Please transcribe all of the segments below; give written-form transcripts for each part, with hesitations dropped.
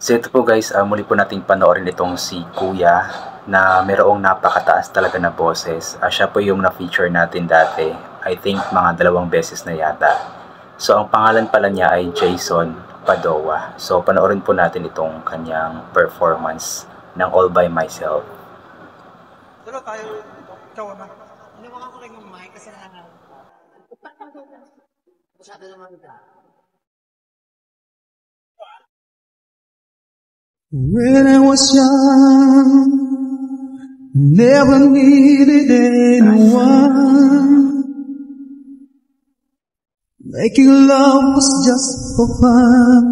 So ito po guys, muli po nating panoorin itong si Kuya na mayroong napakataas talaga na boses. Siya po yung na-feature natin dati. I think mga 2 beses na yata. So ang pangalan pala niya ay Jason Padua. So panoorin po natin itong kanyang performance ng All By Myself. Pero tayo, ikaw na. Hinawakan ko rin yung mic kasi masyado naman ito. When I was young, never needed anyone. Making love was just for fun.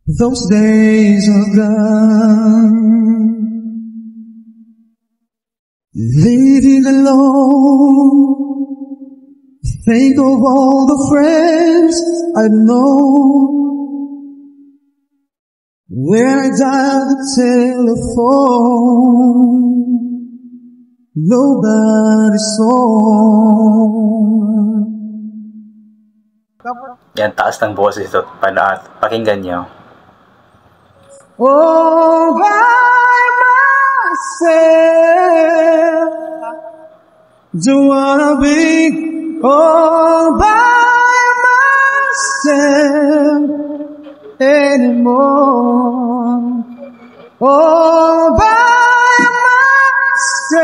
Those days are gone. Living alone, think of all the friends I know. When I dial the telephone, nobody saw. Yan, taas ng boses ito. Pakinggan nyo. All by myself, don't wanna be all by myself anymore. All by myself,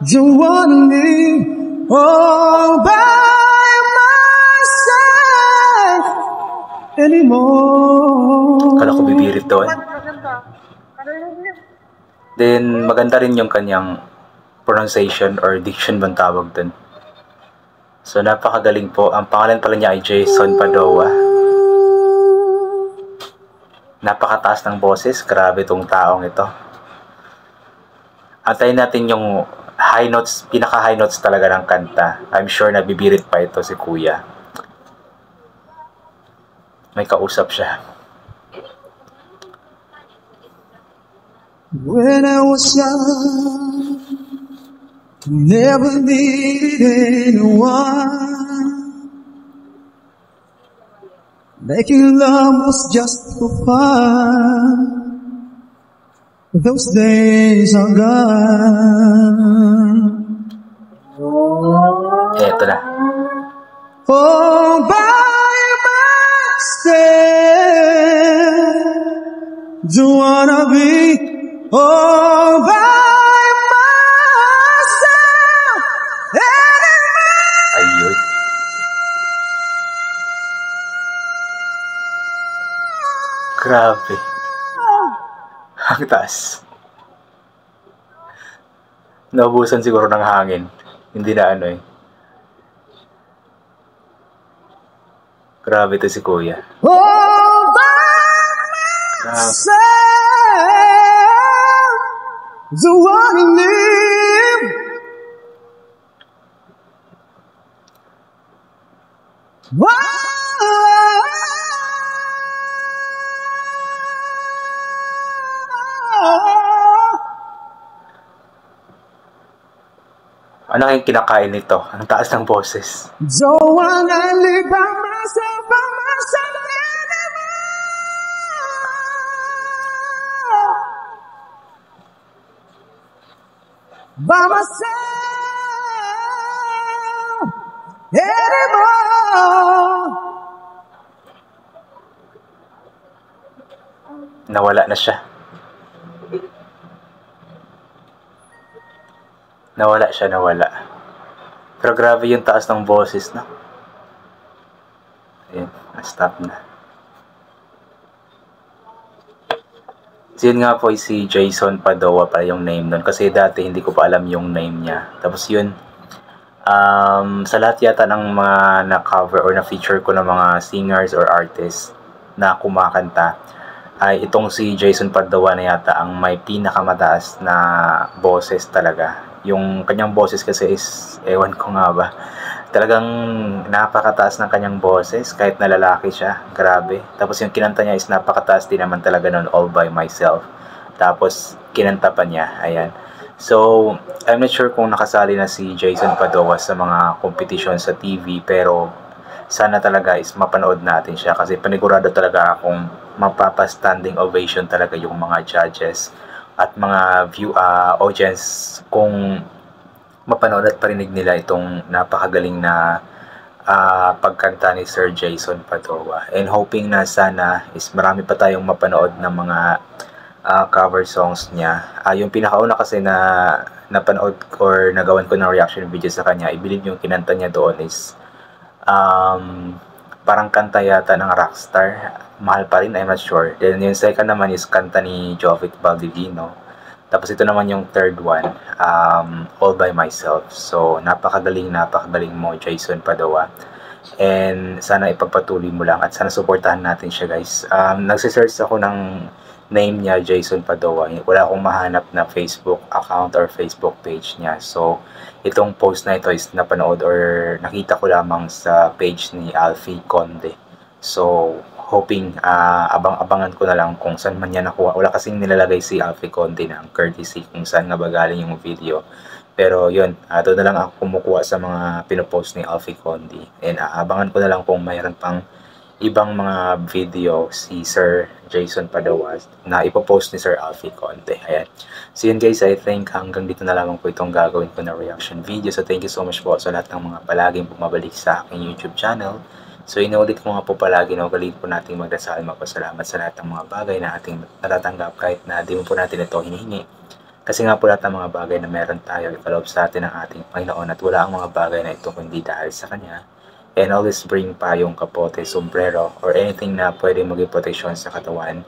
don't wanna live all by myself anymore. Kala ko bibirit doon. Then maganda rin yung kanyang pronunciation or diction bang tawag doon. So napakagaling po. Ang pangalan pala niya ay Jason Padua. Napakataas ng boses. Grabe tong taong ito. Antayin natin yung high notes, pinaka high notes talaga ng kanta. I'm sure na bibirit pa ito si Kuya. May kausap siya. When I was young, never needed anyone. Making love was just for fun. Those days are gone. Eto na. All by myself, don't wanna be all by myself anymore. Ayun. Grabe. Ang taas. Naubusan siguro ng hangin. Hindi na ano eh. Grabe to si Kuya. All by myself, don't wanna live. Ano kayong kinakain nito? Ang taas ng boses. Don't wanna live by myself anymore. By myself anymore. Nawala na siya. Nawala. Pero grabe yung taas ng boses, no? Ayun, stop na. So yun nga po, si Jason Padua pa yung name nun. Kasi dati hindi ko pa alam yung name niya. Tapos yun, sa lahat yata ng mga na-cover or na-feature ko ng mga singers or artists na kumakanta, ay itong si Jason Padua na yata ang may pinakamataas na boses talaga. Yung kanyang boses kasi is, ewan ko nga ba, talagang napakataas ng kanyang boses kahit na lalaki siya. Grabe. Tapos yung kinanta niya is napakataas din naman talaga nun, All By Myself. Tapos kinanta pa niya. Ayan. So, I'm not sure kung nakasali na si Jason Padua sa mga competition sa TV, pero sana talaga is mapanood natin siya kasi panigurado talaga akong mapapa-standing ovation talaga yung mga judges at mga audience kung mapanood at parinig nila itong napakagaling na pagkanta ni Sir Jason Padova. And hoping na sana is marami pa tayong mapanood ng mga cover songs niya. Yung pinakauna kasi na napanood or nagawan ko ng reaction video sa kanya, I believe yung kinanta niya doon is parang kanta yata ng Rockstar. Mahal pa rin, I'm not sure. Then yung second naman is kanta ni Jovit Baldivino. Tapos ito naman yung third one, All By Myself. So napakagaling mo, Jason Padova. And sana ipagpatuloy mo lang at sana suportahan natin siya, guys. Nagsisearch ako ng name niya, Jason Padova. Wala akong mahanap na Facebook account or Facebook page niya. So itong post na ito is napanood or nakita ko lamang sa page ni Alfie Conde. So hoping abang-abangan ko na lang kung saan man niya nakuha. Wala kasing nilalagay si Alfie Conde ng courtesy kung saan nga ba galing yung video. Pero yun, doon na lang ako kumukuha sa mga pinopost ni Alfie Conde. And abangan ko na lang kung mayroon pang ibang mga video si Sir Jason Padova na ipopost ni Sir Alfie Conde. Ayan. So yun, guys, I think hanggang dito na lamang po itong gagawin ko na reaction video. So thank you so much po sa lahat ng mga palaging bumabalik sa aking YouTube channel. So inuulit ko nga po palagi na ugalit po nating magdasal, magpasalamat sa lahat ng mga bagay na ating natatanggap kahit na di mo po natin ito hinihingi. Kasi nga po lahat ng mga bagay na meron tayo ikaloob sa atin ng ating Panginoon at wala ang mga bagay na ito kundi dahil sa Kanya. And always bring payong, kapote, sombrero, or anything na pwede maging protection sa katawan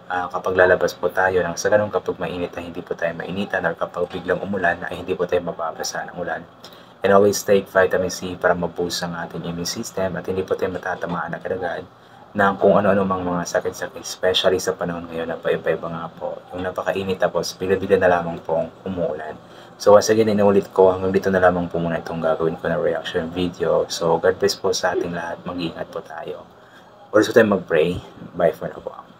kapag lalabas po tayo nang sa ganun kapag mainit ay hindi po tayo mainitan or kapag biglang umulan ay hindi po tayo mababasa ng ulan. And always take vitamin C para ma-boost ang ating immune system at hindi po tayo matatamaan agad-agad ng kung ano-ano mang mga sakit-sakit, especially sa panahon ngayon na paiba-iba nga po. Yung napakainit tapos bigla-bigla na lamang pong umuulan. So once again, inuulit ko, hanggang dito na lamang po muna itong gagawin ko na reaction video. So God bless po sa ating lahat, mag-iingat po tayo. Oras po tayo mag-pray. Bye for now po.